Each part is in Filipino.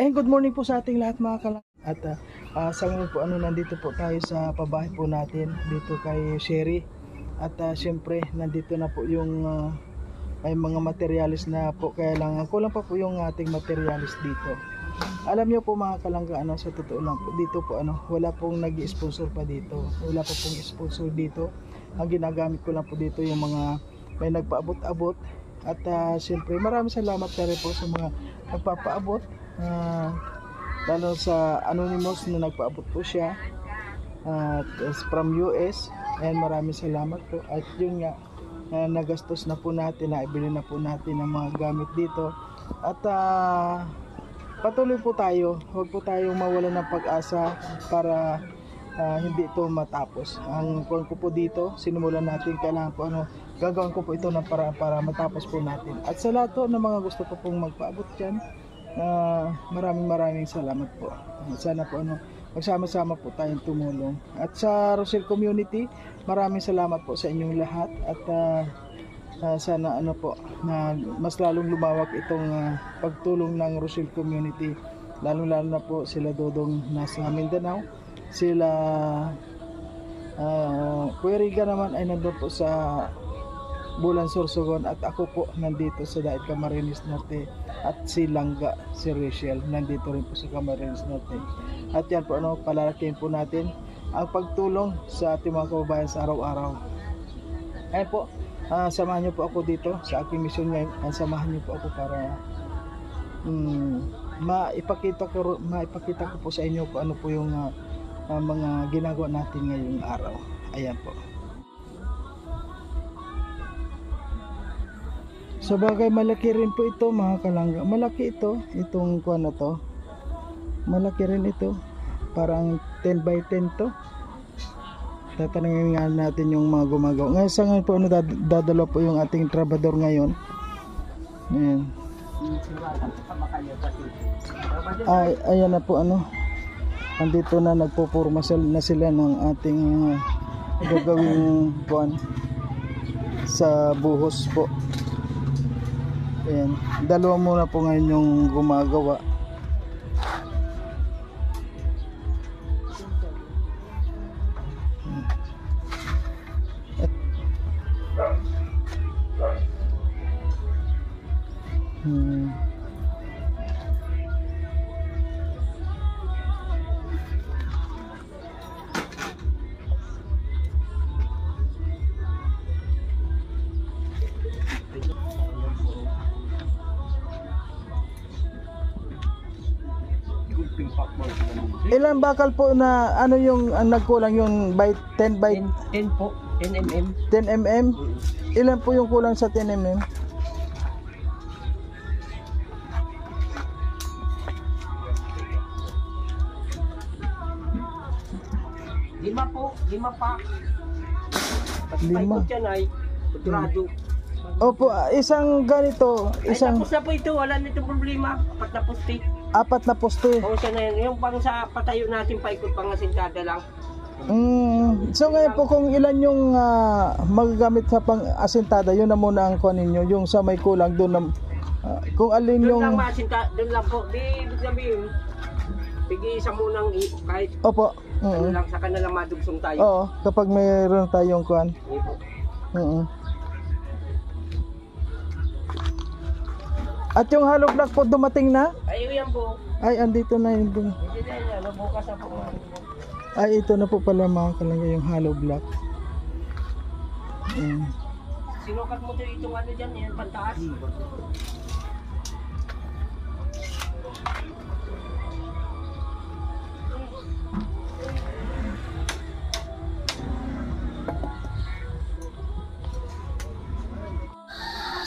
Ayun, good morning po sa ating lahat mga kalang. At sa ngayon po nandito po tayo sa pabahay po natin dito kay Sherry. At syempre nandito na po yung may mga materialis na po, kaya lang kulang pa po yung ating materialis dito. Alam niyo po mga kalangga, sa totoo lang po dito po wala pong nag-i-sponsor pa dito. Wala pa pong sponsor dito. Ang ginagamit ko lang po dito yung mga may nagpaabot-abot. At syempre maraming salamat na rin po sa mga nagpapaabot, lalo sa Anonymous na nagpaabot po siya from US, and maraming salamat po. At yun nga, nagastos na po natin, naibili na po natin ang mga gamit dito. At patuloy po tayo, huwag po tayong mawalan ng pag-asa para hindi ito matapos. Ang kuwan ko po dito, sinimulan natin, kailangan po gagawin ko po ito ng para matapos po natin. At sa lahat po ng mga gusto ko pong magpaabot dyan, maraming salamat po. Sana po magsama-sama po tayong tumulong. At sa Rochelle Community, maraming salamat po sa inyong lahat. At sana na mas lalong lumawak itong pagtulong ng Rochelle Community, lalong-lalo na po sila Dodong nasa Mindanao, sila Kuya Riga naman ay nandun po sa Bulan Sorsogon, at ako po nandito sa Daet Camarines Norte, at si Langga, si Rachel nandito rin po sa Camarines Norte. At yan po palalakihin po natin ang pagtulong sa ating mga kababayan sa araw-araw. Ayun po, samahan niyo po ako dito sa aking mission ngayon. Samahan niyo po ako para maipakita ko po sa inyo kung ano po yung mga ginagawa natin ngayong araw. Ayan po. Sa bagay, malaki rin po ito mga kalangga. Malaki itong kuwan na to. Malaki rin ito. Parang 10 by 10 to. Tatanungin nga natin yung mga gumagawa. Ngayon sa ngayon po dadalo po yung ating trabador ngayon. Ayan. Ayan na po andito na, nagpupurma na sila ng ating gagawing kuwan sa buhos po. Ayan, dalawa muna po ngayon yung gumagawa. Ilan bakal po na yung nagkulang, yung by 10 by 10 po, 10 mm. 10 mm. Ilan po yung kulang sa 10 mm? 5 po, 5 pa. Lima. Yan ay kudrado. Opo, isang ganito, isang Ay, tapos na po ito, wala na itong problema. 4 na poste. 4 na poste. Oo, siya na yun. Yung pang sa patayo natin, paikot pang asintada lang. So ngayon po, kung ilan yung magagamit sa pang-asintada, yun na muna ang kunin nyo. Yung sa may kulang doon na, kung alin yung... Doon lang maasintada, doon lang po. Di sabihin, pigi isa munang kahit... Opo. Ano lang, saka na lang madugsong tayo. Oo, kapag mayroon tayong kuhan. Opo. At yung hollow block po dumating na? Ay, yan po. Ay, andito na yun. Hindi na yan, bukas na po. Ay, ito na po pala mga kalangga yung hollow block. Sinukat mo ito itong dyan, yan, pantaas.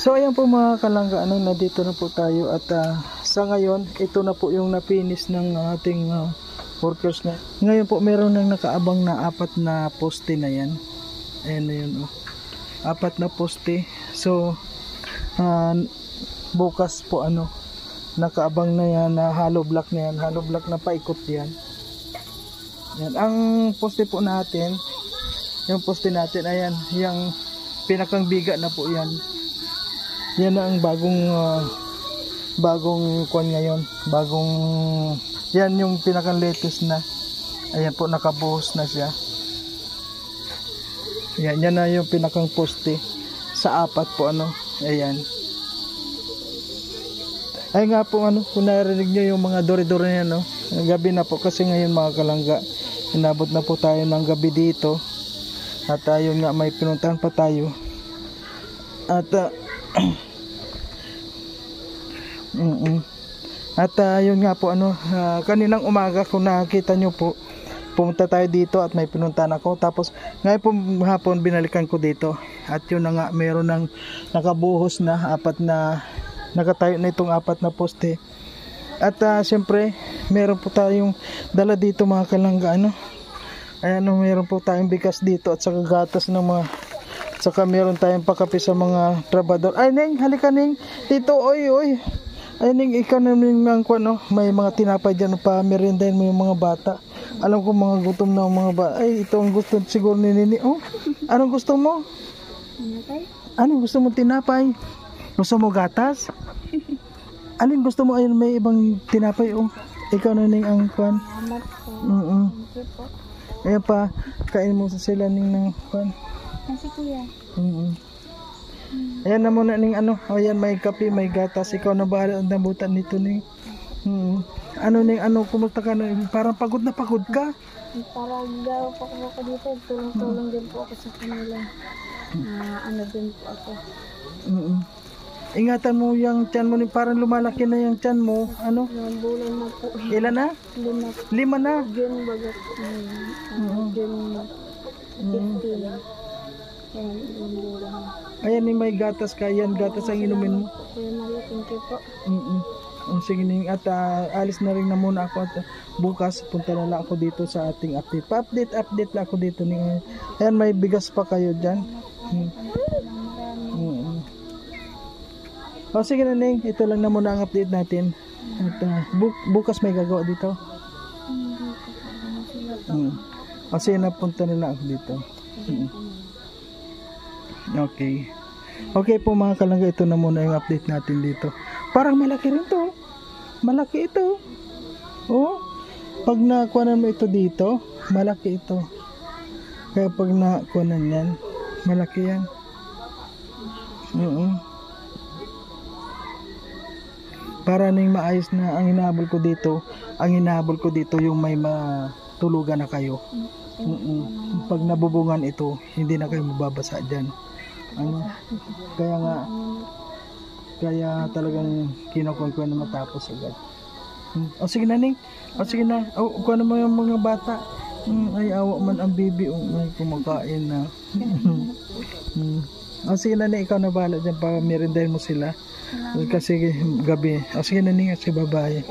So ayan po mga kalangga, nandito na po tayo. At sa ngayon, ito na po yung na-finish ng ating workers na. Ngayon po meron nang nakaabang na 4 na poste na yan. Ayan na yun, 4 na poste. So bukas po nakaabang na yan na hollow block na yan. Hollow block na paikot yan. Yan. Ang poste po natin, yung poste natin, ayan, yung pinakang biga na po yan. Yan na ang bagong kuan ngayon, bagong yan yung pinaka latest na. Ayan po, nakabuhos na siya. Ayan, yan na yung pinakang poste sa apat po ano. Ayan. Ay nga po ano, kung narinig nyo yung mga dori-dori na no, gabi na po kasi ngayon mga kalangga, inabot na po tayo ng gabi dito. At ayun nga, may pinuntahan pa tayo. At yun nga po ano, kaninang umaga kung nakita nyo po, pumunta tayo dito at may pinuntahan ako. Tapos ngayon po hapon binalikan ko dito. At yun na nga, meron ng nakabuhos na apat na nakatayo na itong apat na poste. At siyempre meron po tayong dala dito mga kalangga ano. Ayan, meron po tayong bigas dito at saka gatas ng mga, saka meron tayong pakape sa mga trabador. Ay Ning, halika Ning dito, oy. Ay Ning, ikaw naman ng ano, may mga tinapay dyan pa merindahin mo yung mga bata. Alam ko mga gutom na mga bata. Ay, ito ang gusto siguro ni Nini. Oh, anong gusto mo? Tinapay? Anong gusto mo tinapay? Gusto mo gatas? Alin gusto mo? Ayun, may ibang tinapay. Oh, ikaw na Ning ang kwan. Salamat po. Thank you po. Ayan pa, kain mo sa sila Ning ng kwan. Kasi kuya. Ayan na muna Ning ano. Ayan, may kape, may gatas. Ikaw na bahala ang nabutan nito Ning. Ano Ning, ano, kumusta ka na? Parang pagod na pagod ka. Para daw po ako dito, tulong-tulong din po ako sa kanila. Ano din po ako. Ingatan mo yung tiyan mo, parang lumalaki na yung tiyan mo. Ano? Ilang bulan na po. Ilan na? 5 na. June bagat. June 15. Ayan, ilang bulan na. Ayan, may gatas ka. Yan, gatas ang inumin mo. Kuya Maria, thank you po. Sige Ning, at alis na rin na muna ako at bukas punta na lang ako dito sa ating update. Pa-update lang ako dito Ning. Ayan, may bigas pa kayo dyan. O sige na Ning, ito lang na muna ang update natin. At bukas may gagawa dito. O sige na, punta na lang ako dito. Okay. Okay po mga kalangga, ito na muna yung update natin dito. Parang malaki rin to. Malaki ito. Oh, pag nakuhanan mo ito dito, malaki ito. Kaya pag nakuhanan yan, malaki yan. Para Ning maayos na ang hinahabol ko dito. Ang hinahabol ko dito yung may matulugan na kayo. Pag nabubungan ito, hindi na kayo mababasa dyan. Ano? Kaya talagang kinukon ko na matapos agad. O sige na Ning. O sige na. O kung ano mo yung mga bata. Ay awa man ang bibi. Ay kumakain na. O sige na Ning. Ikaw na bahala dyan para merindahin mo sila. Kasi gabi. O sige na Ning. Sige babae.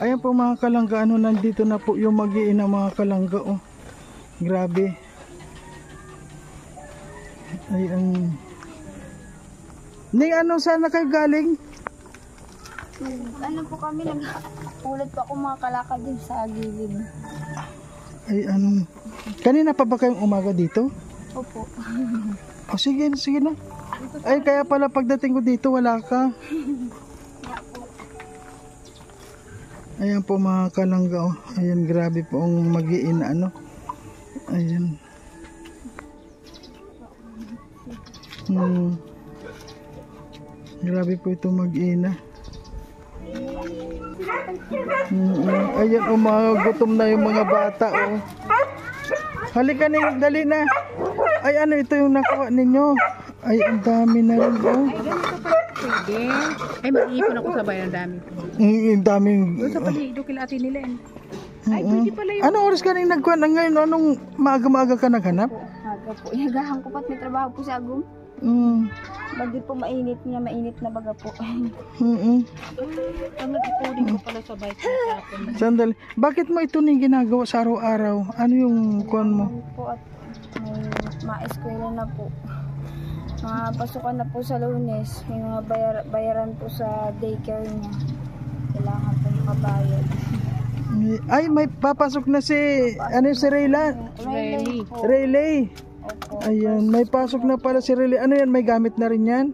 Ayan po mga kalangga. Ano, nandito na po yung mag-iina mga kalangga. Oh. Grabe. Ay ang Ning, ano, saan na kayo galing? Ano po kami, nag-ulit po ako mga kalakad din sa gilid. Ay ano, kanina pa ba kayong umaga dito? Opo. O sige na. Ay kaya pala pagdating ko dito wala ka. Ayan po mga kalangga. Oh. Ayan, grabe po ang mag-iin ano. Ayan. Grabe po ito mag-ina. Ayan, gutom na yung mga bata. Oh. Halika Ning, dali na. Ay ano, ito yung nakuha ninyo. Ay, ang dami na rin. Oh. Ay, mag-iipon ako sa bayan, dami. Ang daming. Doon sa paligid, kila Ate nila. Ay, pwede pala yun. Anong oras ka rin nagkuhan na ngayon? Anong maaga-maaga ka naghanap? Aga po. Inagahan ko pa't may trabaho po sa agum. Bagay po mainit na baga po. Ang nag-ipoding ko pala sa bike na hapon. Sandali. Bakit mo ito ning ginagawa sa araw-araw? Ano yung kuhan mo? Po at may ma-eskwela na po. Mga pasukan na po sa Lunes. May mga bayaran po sa daycare niya. Kailangan po makabayad. Ay, may papasok na si Rayla. Riley po. Rayleigh. Opo. Ayan, may pasok na pala si Rayleigh. Ano yan, may gamit na rin yan?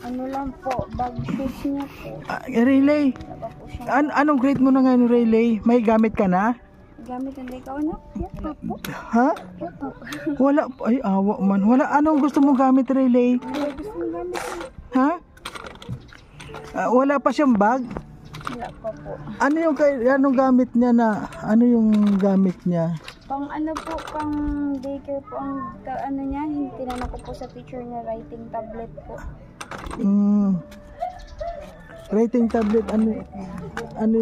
Ano lang po, bag shoes niya po. Relay, Wala pa po siya. anong grade mo na ngayon, Relay? May gamit ka na? Gamit ang ikaw na? Yan pa po. Ha? Yan pa po. Wala, ay awa man. Wala, anong gusto mong gamit, Relay? Ano gusto mong gamit? Ha? Wala pa siyang bag? Wala pa po. Anong gamit niya na? Ano yung gamit niya? Pang ano po, pang daycare po ang ano niya. Tinanong ko po sa teacher niya, writing tablet po. Writing tablet, ano yung...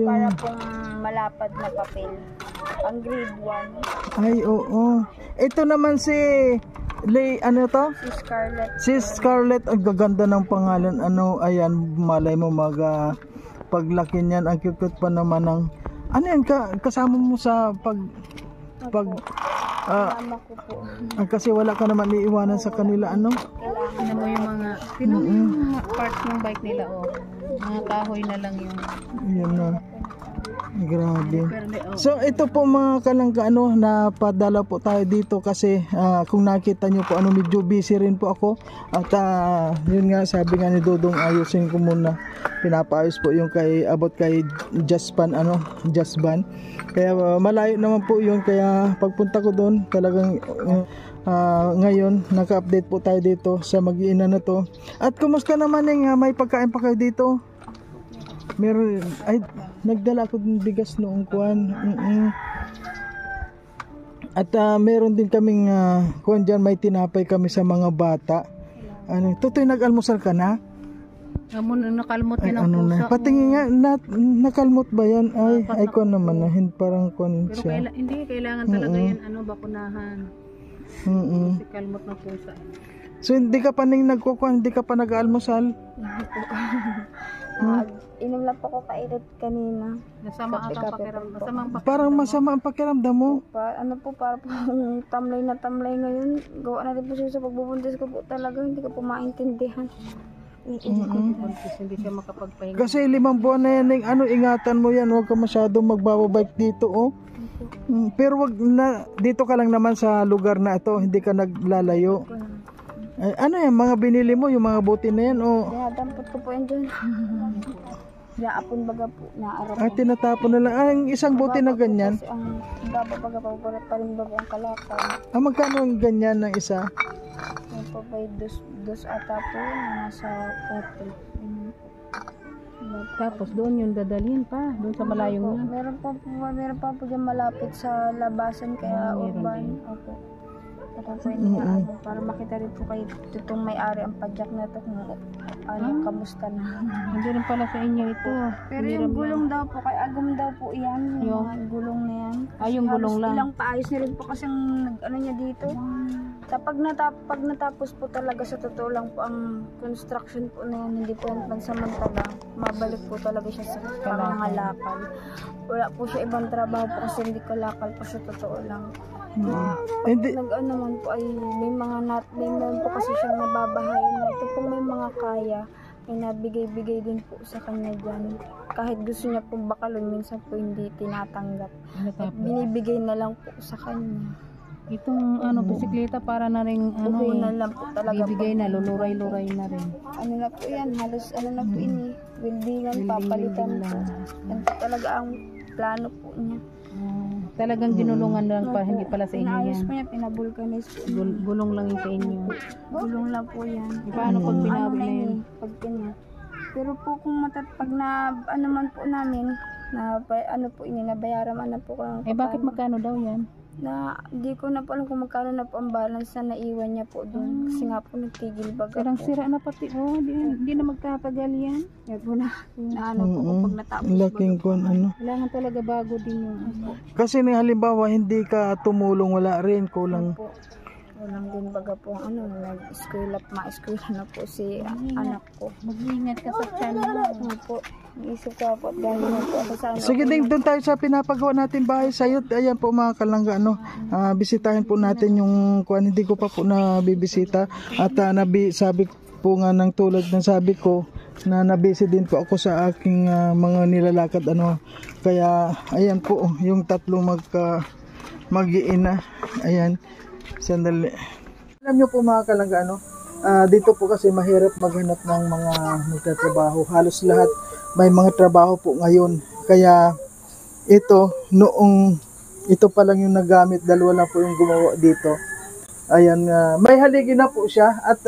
Para pong malapad na papel. Pang grade 1. Ay, oo. Ito naman si... ano to? Si Scarlett. Si Scarlett, ang gaganda ng pangalan. Ano, ayan, malay mo paglaki niyan, ang cute pa naman ng... Ano yan, kasama mo sa Kasama ko po. kasi wala ka naman iiwanan sa kanila, ano? Kailangan. Ano mo yung mga, tinan mo yung mga parts ng bike nila, oh. Mga kahoy na lang yung, Yan na. Grabe. perle, oh. So ito po mga kalangga, napadala po tayo dito kasi kung nakita nyo po, medyo busy rin po ako. At yun nga, sabi nga ni Dodong, ayusin ko muna. Pinapaayos po yung abot kay Jaspan, Jasban. Kaya malayo naman po yun, kaya pagpunta ko doon, talagang ngayon, naka-update po tayo dito sa mag-iina na to. At kumusta naman may pagkain pa kayo dito? Meron, ay, nagdala ako ng bigas noong kuwan. At meron din kaming kuwan dyan, may tinapay kami sa mga bata. Tutoy, nag-almusal ka na? Nakalmot Ay, yan ang pusa. patingin nga, nakalmot ba yan? Ay kuwan naman, parang kuwan Pero siya. hindi, kailangan talaga yan, bakunahan. Kasi kalmot ng pusa. So hindi ka pa nagkukuhan, hindi ka pa nag-almusal? Inom lang po ko kainit kanina. Nasama Kape, ang kape pakiramdam. po. Masamang Parang masama ang pakiramdam mo. Ano po, para po tamlay na tamlay ngayon. Gawa na rin po siya sa pagbubuntis ko po talaga. Hindi ko po maintindihan. pakiramdam. Hindi siya makapagpahinga. Kasi 5 buwan na yan, ingatan mo yan, huwag ka masyadong magbababike dito, oh. Pero wag na, dito ka lang naman sa lugar na ito, hindi ka naglalayo. Ay, ano yan, mga binili mo, yung mga buti na yan, oh. Dinadampot ko po yan dyan. Naapon baga po, naarap. Tinatapon na lang, ang isang buti na ganyan. Kasi ang baga pa rin baga ang kalakal. Magkano ang ganyan ng isa? May po ba dos ata po na nasa 40. Tapos doon yung dadalhin pa, doon sa malayong yan. Meron pa po dyan malapit sa labasan kaya urban. Opo. Kaya pwede na para makita rin po kayo itong may-ari ang padyak na ito kung kamusta na. Hindi rin pala sa inyo ito. Pero yung gulong daw po, kay Agum daw po yan, yung mga gulong na yan. Yung gulong lang. Ilang paayos na rin po kasi ang niya dito. Kapag natapos po talaga sa totoo lang po ang construction po na yan, hindi po yan pansamantala, mabalik po talaga siya sa pangangalakal. Wala po siya ibang trabaho po kasi hindi kalakal po sa totoo lang. Naman po ay may meron po kasi siyang nababahay na ito po may mga kaya ay nabigay-bigay din po sa kanya dyan. Kahit gusto niya pong bakalon, minsan po hindi tinatanggap. At binibigay na lang po sa kanya. Itong bisikleta para na rin na lang po talaga bibigay na, luluray-luray na rin. Ano na po yan, halos na po ini, weldingan, papalitan po. Yan po talaga ang plano po niya. Talagang ginulungan lang pa, hindi pala sa inyo Inaayos yan. po niya, pinabulkanis po. Gulong lang yung sa inyo. Gulong lang po yan. Paano pag binawi na yun? Pag pero po kung pag na ano man po namin, na po nabayaran man na po ko. Bakit magkano daw yan? Na hindi ko na po alam kung magkano na po ang balance na naiwan niya po doon. Kasi nga po nagtigil baga Parang po. sira na pati. Hindi na magtatagal yan. Kaya po na po pag natapos. Laking kon, Kailangan talaga bago din yung Kasi halimbawa, hindi ka tumulong, wala rin, kulang. Po. Walang din baga po nag-eskwela, ma-eskwela na po si anak ko. Mag-iingat ka sa channel. Po. Isip ko po at dahil na po ako sa Sige din, doon tayo sa pinapagawa natin bahay sayot. Ayan po mga kalangga, bisitahin po natin yung kuan, hindi ko pa po nabibisita. At sabi po nga ng tulad ng sabi ko, na nabisi din po ako sa aking mga nilalakad. Kaya ayan po, yung tatlo mag-iina. Ayan, sandali. Alam nyo po mga kalangga, Dito po kasi mahirap maghanap ng mga magtatrabaho. Halos lahat may mga trabaho po ngayon. Kaya ito pa lang yung nagamit, dalawa lang po yung gumawa dito. Ayan, may haligi na po siya at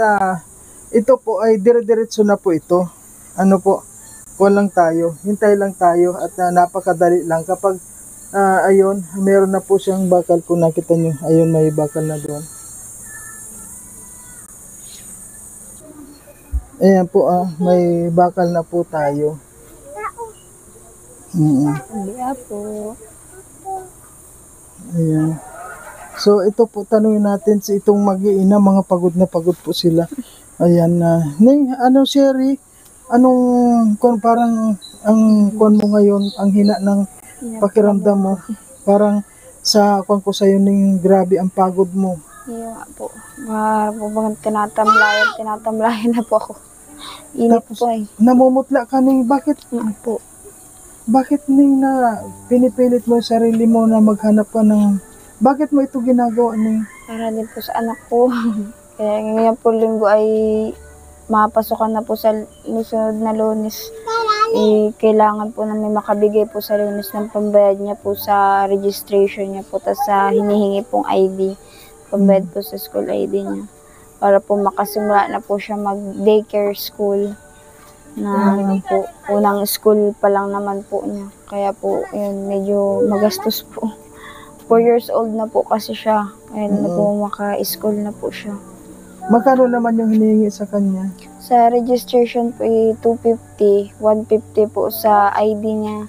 ito po ay dire-diretso na po ito. Ano po, lang tayo, hintay lang tayo at napakadali lang kapag ayun, meron na po siyang bakal kung nakita nyo. Ayun, may bakal na doon. Ayan po, may bakal na po tayo. Hindi po. Ayan. So ito po, tanungin natin sa itong mag-iina, mga pagod na pagod po sila. Ayan na. Ano Sherry? Anong parang ang kon mo ngayon, ang hina ng pakiramdam mo? Parang sa ko sa'yo ning grabe ang pagod mo. Yung nga po. Po bang tinatamlayan na po ako. Init Tapos, po ay. Namumutla ka ning bakit? Po. Bakit ning na pinipilit mo yung sarili mo na maghanap ka ng bakit mo ito ginagawa ning? Para din po sa anak ko. Kaya ngayon po linggo ay mapasukan na po sa susunod na Lunes. Kailangan po namin makabigay po sa Lunes ng pambayad niya po sa registration niya po. Tapos sa hinihingi pong ID. Pambayad po sa school ID niya. Para po makasimula na po siya mag-daycare school. Na po, unang school pa lang naman po niya. Kaya po, yun, medyo magastos po. 4 years old na po kasi siya. Kaya na po maka-school na po siya. Magkano naman yung hinihingi sa kanya? Sa registration po, 250, 150 po sa ID niya.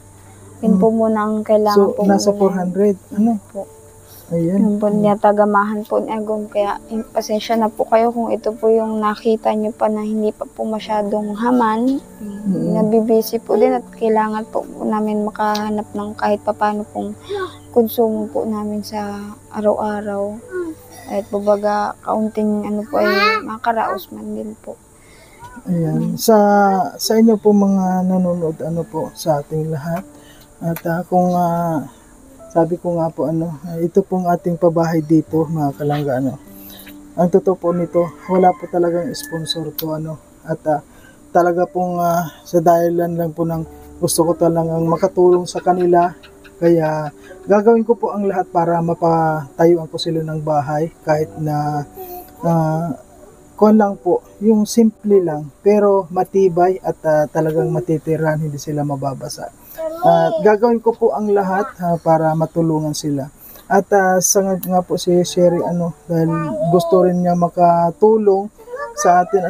Yun po muna ang kailangan So, po. nasa muna. 400. Ano? Po. Ayan. Yun po, niyatagamahan po ni Agong. Kaya, pasensya na po kayo kung ito po yung nakita niyo pa na hindi pa po masyadong haman. Nabibisi po din at kailangan po namin makahanap ng kahit papano pong konsumo po namin sa araw-araw. At babaga, kaunting ano po ay makaraos man din po. Ayan. Sa inyo po mga nanonood, ano po, sa ating lahat. At kung sabi ko nga po, ito pong ating pabahay dito, mga kalangga, ang totoo po nito, wala po talagang sponsor to, at talaga pong sa dahilan lang po ng gusto ko talagang makatulong sa kanila, kaya gagawin ko po ang lahat para mapatayuan ko sila ng bahay, kahit na lang po, yung simple lang, pero matibay at talagang matitirahan, hindi sila mababasa. At gagawin ko po ang lahat para matulungan sila. At sa nga po si Sherry, dahil gusto rin niya makatulong sa atin,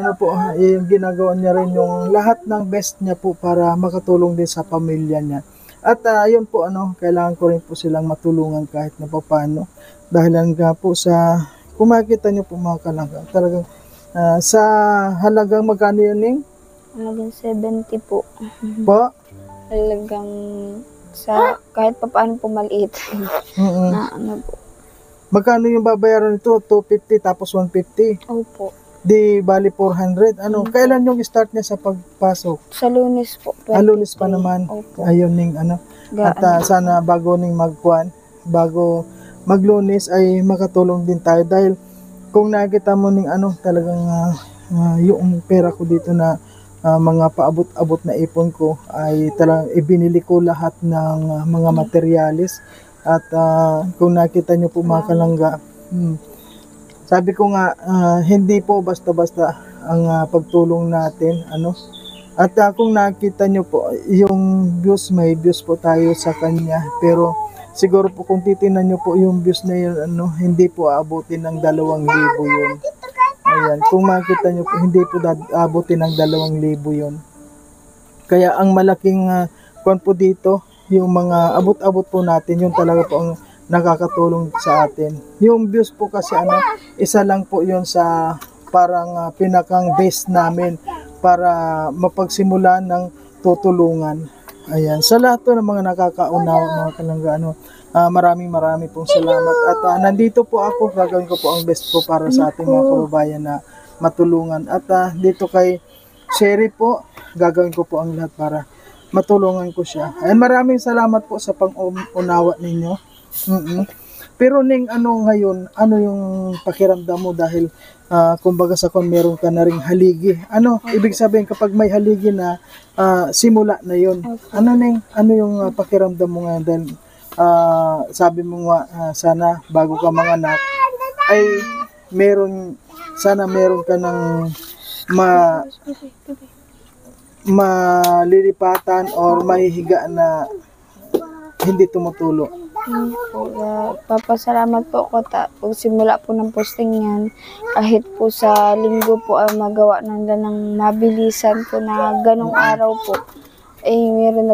yung ginagawa niya rin yung lahat ng best niya po para makatulong din sa pamilya niya. At yun po, kailangan ko rin po silang matulungan kahit na paano. Dahil nga po sa, kung makikita niyo po mga kalangga, talagang sa halagang magkano yun, Ning? Halagang 70 po. Po? Halagang sa kahit pa paano po maliit. Na po. Magkano yung babayaran nito? 250 tapos 150? Opo. Di bali 400. Kailan yung start niya sa pagpasok? Sa Lunes po. Lunes pa naman. Opo. Ayun Ning At sana bago Ning bago maglunes ay makatulong din tayo dahil kung nakita mo Ning talagang yung pera ko dito na mga paabot-abot na ipon ko ay talagang ibinili ko lahat ng mga materyales at kung nakita nyo po mga kalangga, sabi ko nga hindi po basta-basta ang pagtulong natin at kung nakita nyo po yung views, may views po tayo sa kanya, pero siguro po kung titingnan nyo po yung views na yun hindi po aabutin ng 2,000 yun. Ayan, kung makita nyo po, hindi po abutin ng 2,000 yun. Kaya ang malaking kwan po dito, yung mga abot-abot po natin, yung talaga po ang nakakatulong sa atin. Yung views po kasi isa lang po yun sa parang pinakang base namin para mapagsimulan ng tutulungan. Ayan, sa lahat po ng mga nakakaunawa, mga kalangga, maraming pong salamat. At nandito po ako, gagawin ko po ang best ko para sa ating mga kababayan na matulungan. At dito kay Sherry po, gagawin ko po ang lahat para matulungan ko siya. Ay, maraming salamat po sa pang-unawa ninyo. Pero Ning, ano ngayon, ano yung pakiramdam mo dahil kumbaga sa kon meron ka na ring haligi. Ano, ibig sabihin kapag may haligi na simula na yun. Ano Ning, ano yung pakiramdam mo ngayon dahil sabi mo nga sana bago ka manganak ay sana meron ka ng malilipatan or mahihiga na hindi tumutulo. Po, papasalamat po ako po simula po ng posting yan. Kahit po sa linggo po ay magawa ng mabilisan po na ganong araw po. Mayroon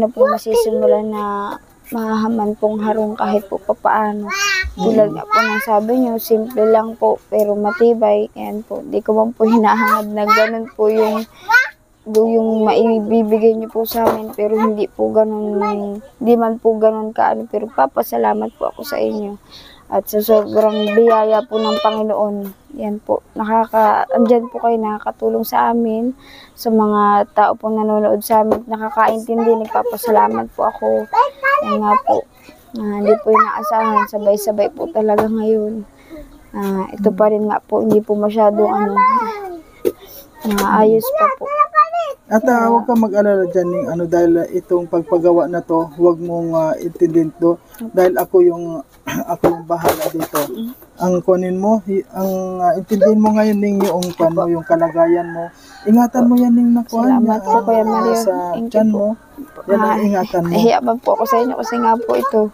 na po masisimulan na mahahaman pong harong kahit po papaano. Tulad nga po ng sabi nyo, simple lang po pero matibay. Yan po, di ko man po hinahangad na ganun po yung maibibigay niyo po sa amin pero hindi man po ganun kaano pero papasalamat po ako sa inyo at sa sobrang biyaya po ng Panginoon. Yan po, andyan po kayo nakakatulong sa amin, sa mga tao po nanonood sa amin, nakakaintindi, nagpapasalamat po ako. Yan nga po, hindi po inaasahan, sabay-sabay po talaga ngayon. Ito pa rin nga po, hindi po masyadong ayos pa po. At huwag ka mag-alala dyan Ning, dahil itong pagpagawa na to, huwag mong intindihin to dahil ako yung bahala dito. Ang kunin mo, intindihin mo ngayon Ning yung kalagayan mo. Ingatan mo yan Ning nakuha Salamat po Kuya Mario. sa Thank tiyan you po. mo. Yan ang ingatan mo. Nahiya man po ako sa inyo kasi nga po ito.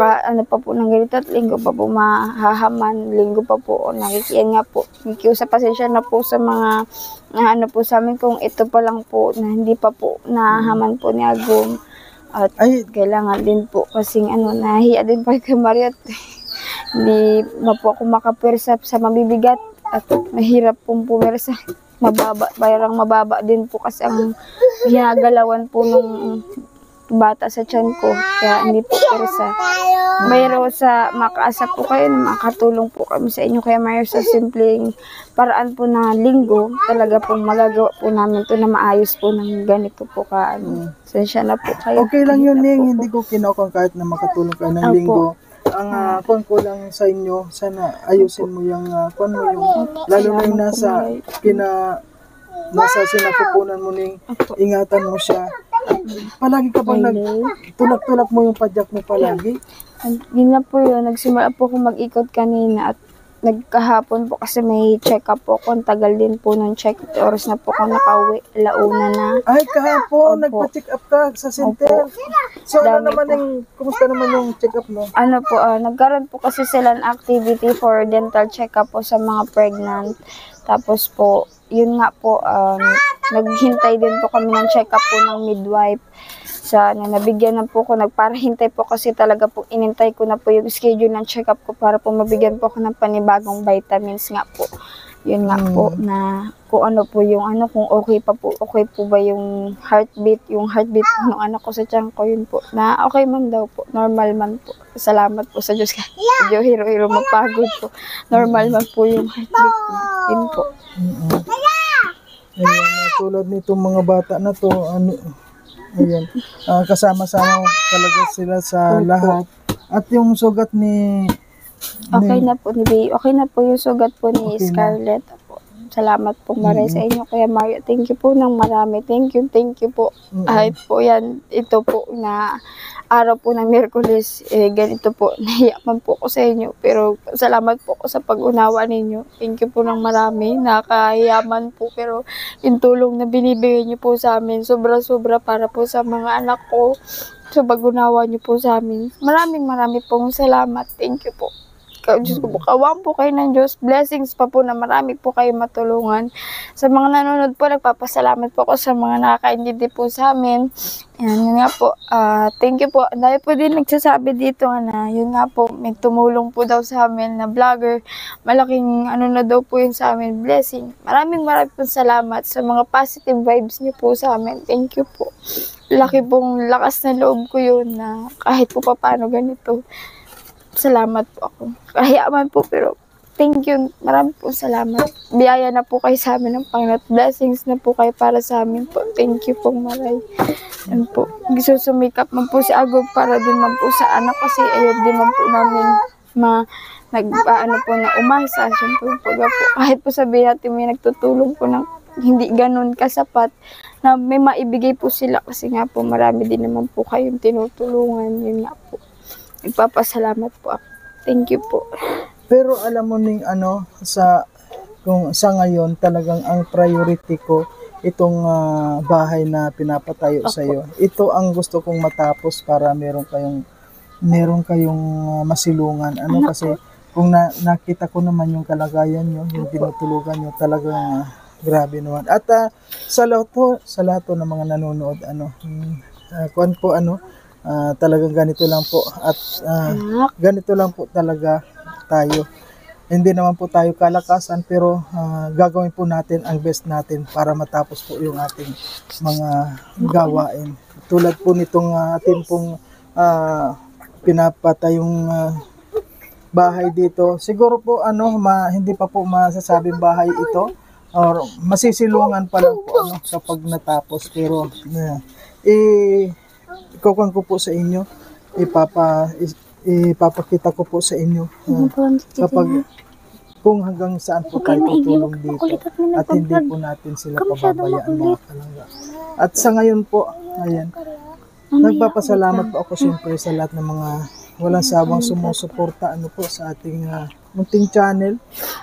Ano pa po ng ganito at linggo pa po mahahaman, linggo pa po nakikiyan nga po. Nakikiusap pasensya na po sa mga po sa amin kung ito pa lang po na hindi pa po nahahaman po ni Agum. At kailangan din po kasing nahiya din po kay Mario. Hindi po ako makapwersa sa mabibigat at mahirap pong pumersa. Bayarang mababa din po kasi ang ginagalawan po nung bata sa tiyan ko, kaya hindi po persa. Mayroon sa makaasa po kayo, makatulong po kami sa inyo, kaya mayroon sa simpleng paraan po na linggo, talaga pong magagawa po namin to na maayos po ng ganito po sensya na po kayo. Okay lang yun Ning, hindi ko kinokon kahit na makatulong kayo ng linggo. Ang kung ko lang sa inyo, sana ayusin mo yung lalo na yung nasa sinapupunan mo Ning, ingatan mo siya. Palagi ka bang tulak-tulak mo yung padyak mo palagi? Yun na po yun, nagsimula po ako mag-ikot kanina at nagkahapon po kasi may check-up po ako. Ang tagal din po ng check. Oras na po ako nakauwi. Launa na. Ay, kahapon, nagpa-check up ka sa center. So, kumusta naman yung check-up mo? Nagkaroon po kasi sila ng activity for dental check-up po sa mga pregnant. Tapos po, yun nga po, naghintay din po kami ng check-up po ng midwife. Nabigyan na po ako, nagparahintay po kasi talaga po, inintay ko na po yung schedule ng check-up ko para po mabigyan po ako ng panibagong vitamins nga po. Yun nga po, na kung ano po yung kung okay po ba yung heartbeat ng anak ko sa tiyan ko, yun po. Na okay man daw po, normal man po. Salamat po sa Diyos. Medyo hiro-hiro magpagod po. Normal man po yung heartbeat. Yun po. Ayan, tulad nitong mga bata na to, ayan, kasama-sama talaga sila sa lahat. At yung sugat okay na po yung sugat po ni Scarlett. Salamat po maray sa inyo, Kuya Mario. Thank you po ng marami. Thank you po. Kahit po yan, ito po na araw po ng Miyerkules, ganito po, nahiyaman po ko sa inyo. Pero salamat po ko sa pag-unawa ninyo. Thank you po ng marami. Nakahiyaman po, pero yung tulong na binibigay niyo po sa amin, sobra-sobra para po sa mga anak ko. Sa pag-unawa niyo po sa amin. Marami pong salamat. Thank you po. Diyos ko po, kawang po kayo ng Diyos. Blessings pa po na marami po kayo matulungan. Sa mga nanonood po, nagpapasalamat po ako sa mga nakakaintindi po sa amin. Yun nga po. Thank you po. Dahil po din nagsasabi dito na yun nga po, may tumulong po daw sa amin na vlogger. Malaking na daw po yun sa amin. Blessing. Maraming po salamat sa mga positive vibes niyo po sa amin. Thank you po. Laki pong lakas na loob ko yun na kahit po paano ganito. Salamat po ako. Kahiyaman po pero Thank you. Marami po salamat. Biyaya na po kayo sa amin ng Panginoon. Blessings na po kayo para sa amin po. Thank you po, Maray. Yan po. Gusto sumikap man po si Agop para din man po sa anak kasi ayun din man po namin nag-ano po na umasa. Siyempre po, kahit po sabihin natin may nagtutulong po ng hindi ganun kasapat na may maibigay po sila kasi nga po marami din naman po kayong tinutulungan. Yun nga po. Nagpapasalamat po ako. Thank you po. Pero alam mo ning ano, kung sa ngayon talagang ang priority ko itong bahay na pinapatayo sa iyo. Ito ang gusto kong matapos para meron kayong masilungan. Kasi kung nakita ko naman yung kalagayan nyo, yung tinutulugan nyo, talagang grabe naman. At sa lahat ng mga nanonood, talagang ganito lang po at ganito lang po talaga tayo. Hindi naman po tayo kalakasan pero gagawin po natin ang best natin para matapos po yung ating mga gawain. Tulad po nitong ating pong pinapatayong bahay dito. Siguro po hindi pa po masasabing bahay ito or masisilungan pa lang po kapag natapos. Pero ikukuhan ko po sa inyo, ipapakita ko po sa inyo kapag kung hanggang saan po tayo tutulong dito at hindi po natin sila pababayaan mga kalangga. At sa ngayon po, ayan, nagpapasalamat po ako siyempre sa lahat ng mga walang sawang sumusuporta po sa ating munting channel,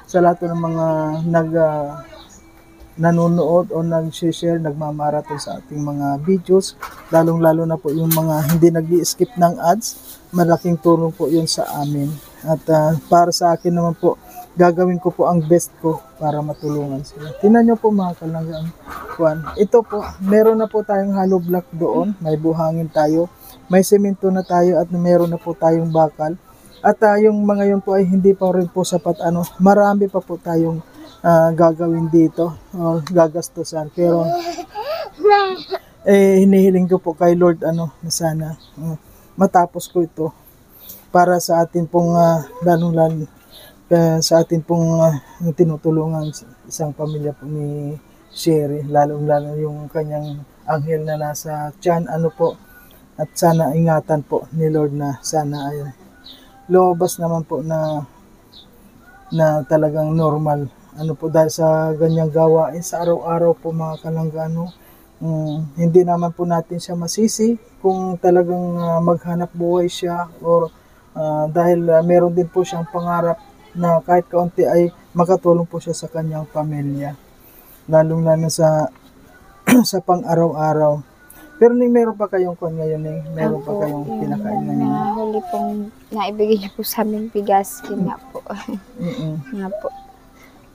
sa lahat ng mga nanonood o nag-share, nagmamarathon sa ating mga videos, lalong-lalo na po yung mga hindi nag-i-skip ng ads. Malaking tulong po yun sa amin. At para sa akin naman po, gagawin ko po ang best ko para matulungan sila. Tingnan nyo po mga kalanggang kuwan. Ito po, meron na po tayong hollow block doon. May buhangin tayo. May semento na tayo at meron na po tayong bakal. At yung mga yun po ay hindi pa rin po sapat. Marami pa po tayong gagawin dito o gagastusan. Pero hinihiling ko po kay Lord na sana matapos ko ito para sa atin pong lalong sa atin pong tinutulungan isang pamilya po ni Sherry, lalong-lalo yung kanyang anghel na nasa tiyan po, at sana ingatan po ni Lord na sana ay lumabas naman po na talagang normal po dahil sa ganyang gawain sa araw-araw po mga kalanggano. Hindi naman po natin siya masisi kung talagang maghanap buhay siya or dahil meron din po siyang pangarap na kahit kaunti ay makatulong po siya sa kanyang pamilya, lalong-lalo sa sa pang-araw-araw. Pero meron pa kayong ngayon meron pa kayong kinakain ngayon? Huli pong naibigay niyo po sa aming bigas, yun nga po. Nga po.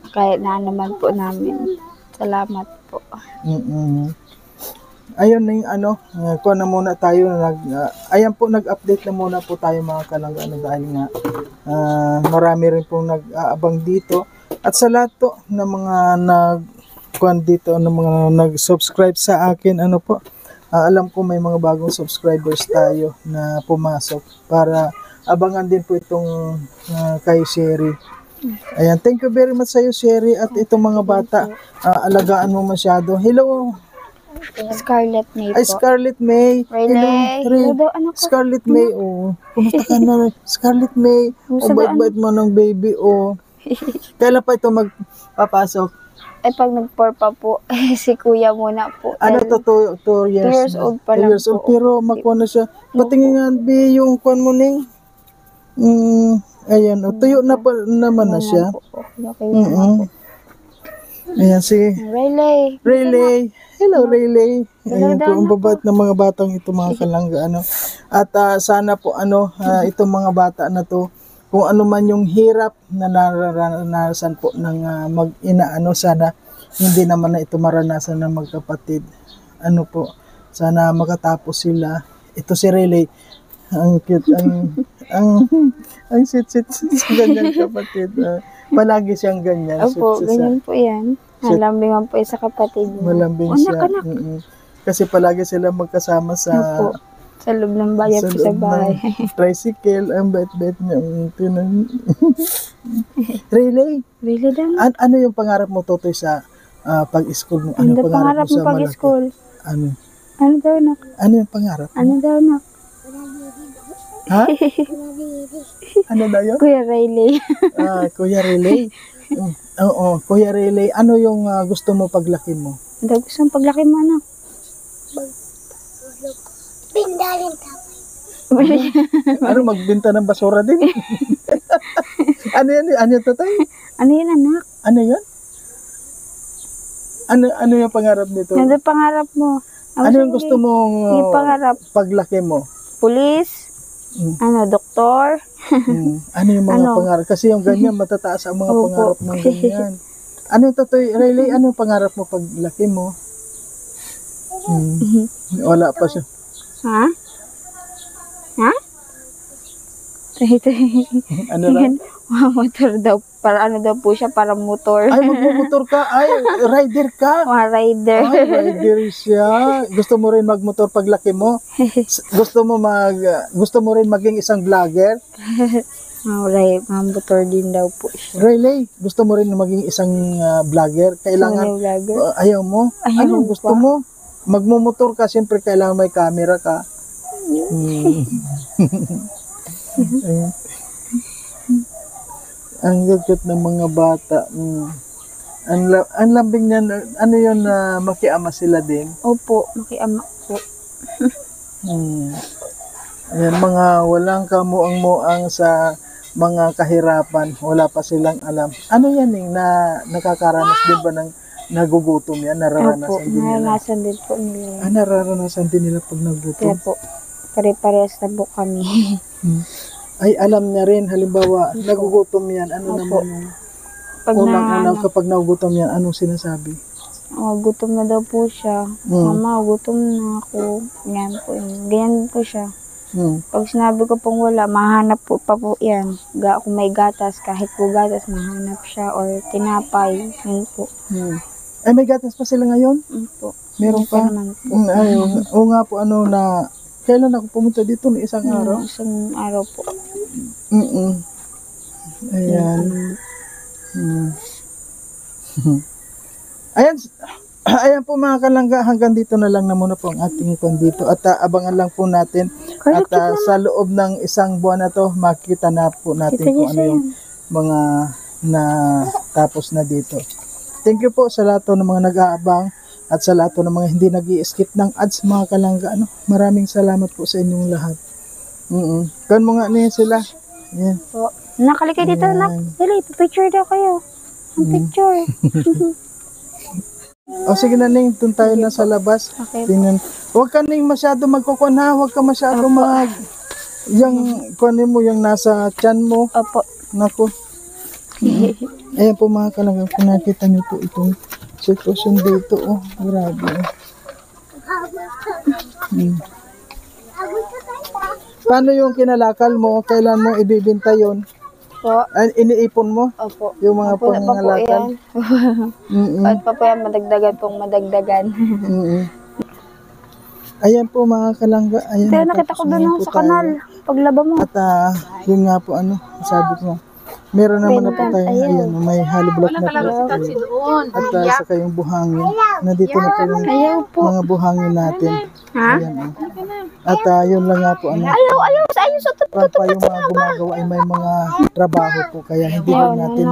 Kaya na naman po namin. Salamat po. Ayun na yung kuha na muna tayo. Ayan po, nag-update na muna po tayo mga kalanggano dahil nga marami rin pong nag-aabang dito. At sa lahat po ng mga nag-subscribe sa akin, alam ko may mga bagong subscribers tayo na pumasok para abangan din po itong kay Sherry. Ayan, thank you very much sa iyo, Sherry, at itong mga bata, alagaan mo masyado. Hello, Scarlett May po. ay Scarlett May. Hello daw, anak ko. Scarlett May, kumusta ka na? Scarlett May, bait-bait mo ng baby, Kailan pa ito magpapasok? Ay, pag nag-4 pa po, si kuya muna po. 2 years, 2 years old pa lang po. Pero makuha na siya. Patingin nga, yung kuwan mo ning. Ayan, tuyo na pa naman na siya. Ayan, si Rayleigh. Hello, Rayleigh. Ayan po, ang babait ng mga batang ito, mga kalangga. At sana po, itong mga bata na to, kung ano man yung hirap na naranasan po ng mag-ina, sana hindi naman na ito maranasan ng magkapatid. Sana makatapos sila. Ito si Rayleigh. Ang cute, ang sweet sa ganyang kapatid. Palagi siyang ganyan. Opo, ganyan po yan. Malambing po sa kapatid niya. Malambing siya. Kasi palagi sila magkasama sa Sa loob ng bayan po sa loob bahay. ng tricycle, ang bait-bait niya. Really? Really lang? Ano yung pangarap mo, Totoy, sa pag-school mo? Ano Ano pangarap mo sa pag malaki? school? Ano? Ano daw nak? Ano yung pangarap? Ano daw nak? Ha? Ano daw yun? Kuya Riley. Kuya Relay. Oo, Kuya Relay. Ano yung gusto mo paglaki mo? Ano daw gusto mong paglaki mo anak? Ano, magbenta ng basura din? Ano yan? Ano yung Totoy? Ano yun anak? Ano yun? Ano yung pangarap nito? Ano daw pangarap mo? Ano yung gusto mong Yung pangarap? paglaki mo? Pulis? Ano, doktor? Ano yung mga Ano? pangarap? Kasi yung ganyan, matataas ang mga Opo. pangarap ng ganyan. Ano yung Totoy? Riley, ano yung pangarap mo paglaki mo? Wala pa siya. Ha? Ha? Ano lang? Motor daw. Para ano daw po siya? Para motor. Ay, magmumotor ka. Ay, rider ka. Mga rider. Ay, rider siya. Gusto mo rin magmotor paglaki mo? Gusto mo rin maging isang vlogger? Mga motor din daw po siya. Riley, gusto mo rin maging isang vlogger? Kailangan, Ano yung vlogger? ayaw mo? Ayaw Anong mo gusto pa? mo? Magmumotor ka, siyempre kailangan may camera ka. Ayan. Ang gagot ng mga bata. Ang lambing niyan, ano yun na makiama sila din? Opo, makiamak po. Ayan, mga walang kamuang-muang sa mga kahirapan, wala pa silang alam. Ano yan na nakakaranas din ba ng nagugutom yan? Opo, Nararanasan din nila? naranasan din po nila. Nararanasan din nila pag nagutom? Kaya po, pare-parehas na po kami. Ay, alam niya rin, halimbawa, nagugutom yan, ano Opo. naman yung Pag unang-unang kapag nagugutom yan, anong sinasabi? gutom na daw po siya. Mama, gutom na ako. Ganyan po yun. Ganyan po siya. Pag sinabi ko pong wala, mahanap po pa po yan. Kung may gatas, kahit po gatas, mahanap siya. Or tinapay, yun po. Ay, may gatas pa sila ngayon? Yun po. Meron Minsan pa? naman po. Ay, oo nga po, kailan ako pumunta dito ng isang araw? Isang araw po. Ayan. Ayan po mga kalangga, hanggang dito na lang na muna po ang ating ikon dito. At abangan lang po natin. At sa loob ng isang buwan na to, makita na po natin kung ano yung mga natapos na dito. Thank you po sa lahat ng mga nag-aabang at sa lahat ng mga hindi nag-i-skip ng ads mga kalangga. Maraming salamat po sa inyong lahat. Kan mo nga niya sila. Ayan. Po. Nakalikay dito, nak. Dali, picture daw kayo. Ang picture. O sige na Ning, dun tayo na sa labas. Okay. Tingnan. Huwag ka Ning masyado magkukun ha. Huwag ka masyado yung kunin mo yung nasa tiyan mo. Opo. Naku. Ayan po mga kalangga. Kung nakita niyo po itong sitwasyon dito. Oh, grabe. Paano yung kinalakal mo? Kailan mo ibibinta yon? Po. Iniipon mo? Opo. Yung mga Opo, na pa po pangalakal? yan. At pa po yan, madagdagan pong madagdagan. Ayan po mga kalangga. Ayan, Kaya nakita ko doon sa kanal. Paglaba mo. At yun nga po sabi ko. Meron naman na po tayo. Ayan, may hollow block na po. At saka yung buhangin. Nandito na po yung mga buhangin natin. Ha? Ayan. At yun lang nga po. Ayaw. Sa Pa yung mga gumagawa ay may mga trabaho po. Kaya hindi rin natin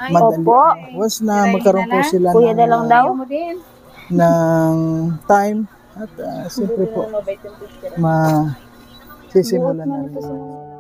madali. Opo. Once na magkaroon po sila Kuya na lang daw. ng time. At siyempre po, sisimulan na rin.